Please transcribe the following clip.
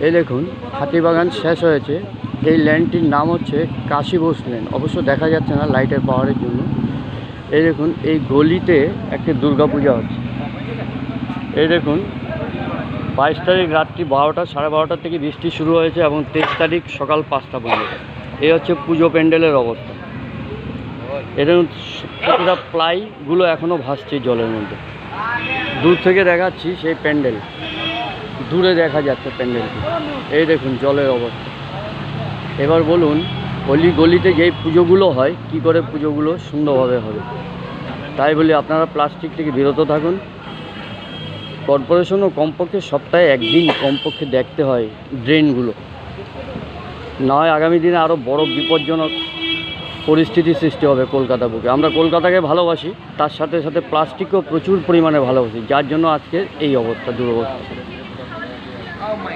এই দেখুন হাতিবাগান শেষ হয়েছে। এই ল্যান্ডটির নাম হচ্ছে কাশী বোস ল্যান্ড। অবশ্য দেখা যাচ্ছে না লাইটের পাওয়ারের জন্য। এই দেখুন এই গলিতে একটি দুর্গাপূজা হচ্ছে। এই দেখুন 22 তারিখ রাত্রি 12টা 12:30 থেকে বৃষ্টি শুরু হয়েছে এবং 23 তারিখ সকাল 5টা পর্যন্ত। এই হচ্ছে পুজো প্যান্ডেলের অবস্থা। এটা প্রতিটা প্লাইগুলো এখনও ভাসছে জলের মধ্যে। দূর থেকে দেখাচ্ছি সেই প্যান্ডেল, দূরে দেখা যাচ্ছে প্যান্ডেলটি। এই দেখুন জলের অবস্থা। এবার বলুন গলিতে যেই পুজোগুলো হয় কি করে পুজোগুলো সুন্দরভাবে হবে। তাই বলি আপনারা প্লাস্টিক থেকে বিরত থাকুন। কর্পোরেশনও কমপক্ষে সপ্তাহে একদিন কমপক্ষে দেখতে হয় ড্রেনগুলো, নয় আগামী দিনে আরও বড় বিপজ্জনক পরিস্থিতি সৃষ্টি হবে কলকাতা বুকে। আমরা কলকাতাকে ভালোবাসি, তার সাথে সাথে প্লাস্টিকও প্রচুর পরিমাণে ভালোবাসি, যার জন্য আজকে এই অবস্থা, দুরবস্থা।